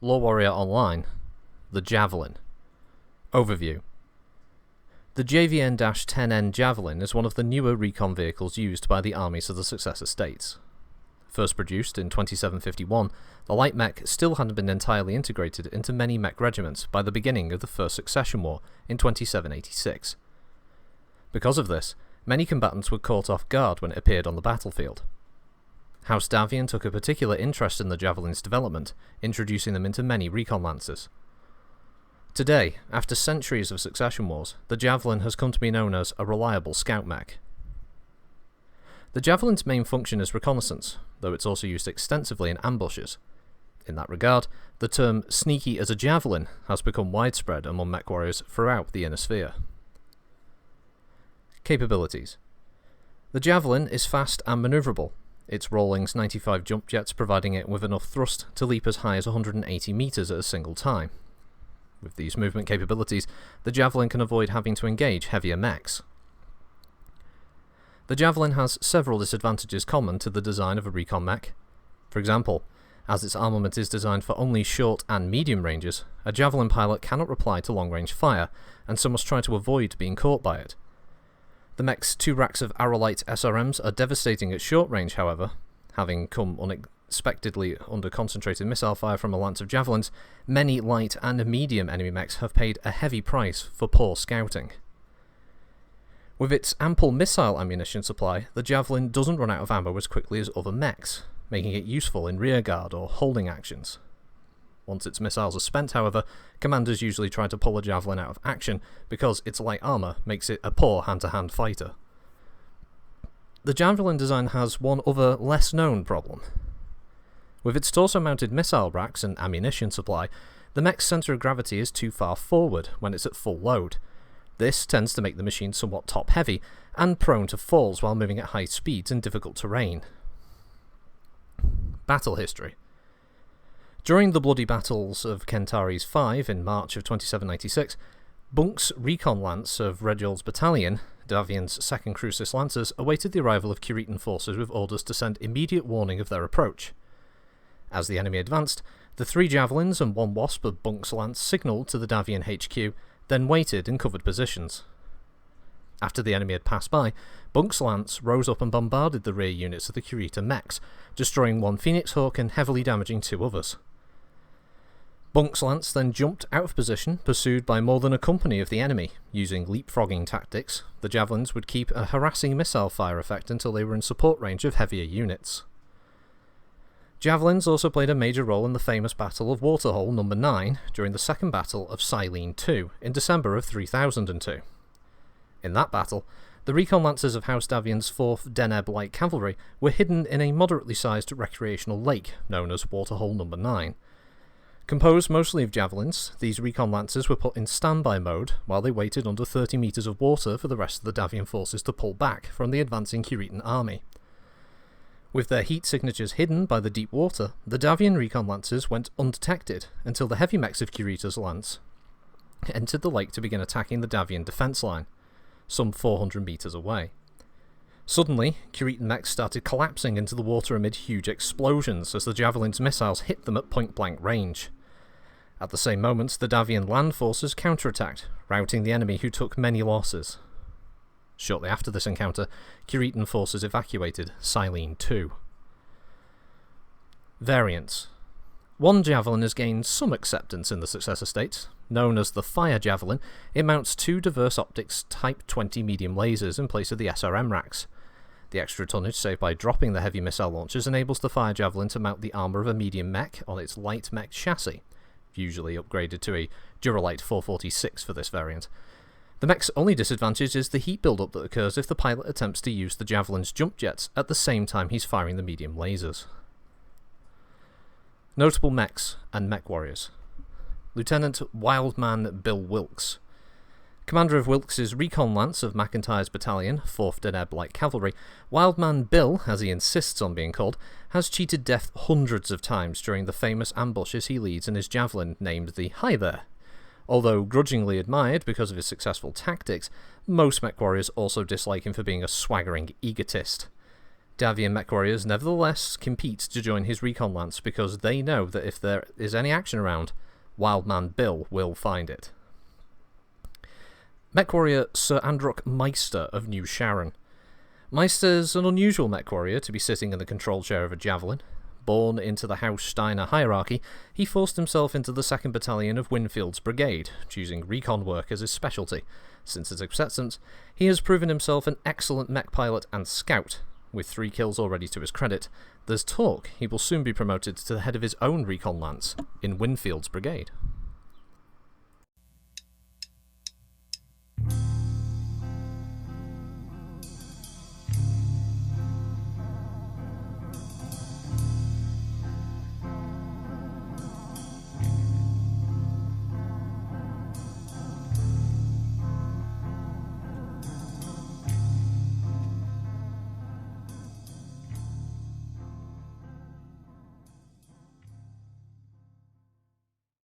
LoreWarrior Online, the Javelin. Overview. The Davion-10N Javelin is one of the newer recon vehicles used by the armies of the successor states. First produced in 2751, the light mech still hadn't been entirely integrated into many mech regiments by the beginning of the First Succession War in 2786. Because of this, many combatants were caught off guard when it appeared on the battlefield. House Davion took a particular interest in the Javelin's development, introducing them into many recon lancers. Today, after centuries of succession wars, the Javelin has come to be known as a reliable scout mech. The Javelin's main function is reconnaissance, though it's also used extensively in ambushes. In that regard, the term sneaky as a javelin has become widespread among mech warriors throughout the inner sphere. Capabilities. The Javelin is fast and manoeuvrable, its Rawlings 95 jump jets providing it with enough thrust to leap as high as 180 meters at a single time. With these movement capabilities, the Javelin can avoid having to engage heavier mechs. The Javelin has several disadvantages common to the design of a recon mech. For example, as its armament is designed for only short and medium ranges, a Javelin pilot cannot reply to long-range fire, and so must try to avoid being caught by it. The mech's 2 racks of Arrowlight SRMs are devastating at short range, however. Having come unexpectedly under concentrated missile fire from a lance of Javelins, many light and medium enemy mechs have paid a heavy price for poor scouting. With its ample missile ammunition supply, the Javelin doesn't run out of ammo as quickly as other mechs, making it useful in rearguard or holding actions. Once its missiles are spent, however, commanders usually try to pull a Javelin out of action because its light armour makes it a poor hand-to-hand fighter. The Javelin design has one other less-known problem. With its torso-mounted missile racks and ammunition supply, the mech's centre of gravity is too far forward when it's at full load. This tends to make the machine somewhat top-heavy and prone to falls while moving at high speeds in difficult terrain. Battle history. During the bloody battles of Kentaris 5 in March of 2796, Bunk's recon lance of Redjol's battalion, Davion's 2nd Crucis Lancers, awaited the arrival of Curitan forces with orders to send immediate warning of their approach. As the enemy advanced, the 3 Javelins and 1 Wasp of Bunk's lance signalled to the Davion HQ, then waited in covered positions. After the enemy had passed by, Bunk's lance rose up and bombarded the rear units of the Curita mechs, destroying 1 Phoenix Hawk and heavily damaging 2 others. Bunk's lance then jumped out of position, pursued by more than a company of the enemy. Using leapfrogging tactics, the Javelins would keep a harassing missile fire effect until they were in support range of heavier units. Javelins also played a major role in the famous Battle of Waterhole No. 9 during the Second Battle of Silene II in December of 3002. In that battle, the recon lancers of House Davion's 4th Deneb Light Cavalry were hidden in a moderately sized recreational lake known as Waterhole No. 9. Composed mostly of Javelins, these recon lancers were put in standby mode while they waited under 30 meters of water for the rest of the Davion forces to pull back from the advancing Curitan army. With their heat signatures hidden by the deep water, the Davion recon lancers went undetected until the heavy mechs of Curita's lance entered the lake to begin attacking the Davion defence line, some 400 meters away. Suddenly, Curitan mechs started collapsing into the water amid huge explosions as the Javelin's missiles hit them at point-blank range. At the same moment, the Davion land forces counterattacked, routing the enemy who took many losses. Shortly after this encounter, Curitan forces evacuated Silene II. Variants. One Javelin has gained some acceptance in the successor states. Known as the Fire Javelin, it mounts 2 diverse optics Type 20 medium lasers in place of the SRM racks. The extra tonnage saved by dropping the heavy missile launchers enables the Fire Javelin to mount the armour of a medium mech on its light mech chassis, usually upgraded to a Duralite 446 for this variant. The mech's only disadvantage is the heat build-up that occurs if the pilot attempts to use the Javelin's jump jets at the same time he's firing the medium lasers. Notable mechs and mech warriors. Lieutenant Wildman Bill Wilkes. Commander of Wilkes's recon lance of McIntyre's battalion, 4th Deneb Light Cavalry, Wildman Bill, as he insists on being called, has cheated death hundreds of times during the famous ambushes he leads in his Javelin named the Hi There. Although grudgingly admired because of his successful tactics, most mech warriors also dislike him for being a swaggering egotist. Davion mechwarriors nevertheless compete to join his recon lance because they know that if there is any action around, Wildman Bill will find it. Mechwarrior Sir Androck Meister of New Sharon. Meister's an unusual mechwarrior to be sitting in the control chair of a Javelin. Born into the House Steiner hierarchy, he forced himself into the 2nd Battalion of Winfield's Brigade, choosing recon work as his specialty. Since his acceptance, he has proven himself an excellent mech pilot and scout. With 3 kills already to his credit, there's talk he will soon be promoted to the head of his own recon lance in Winfield's Brigade.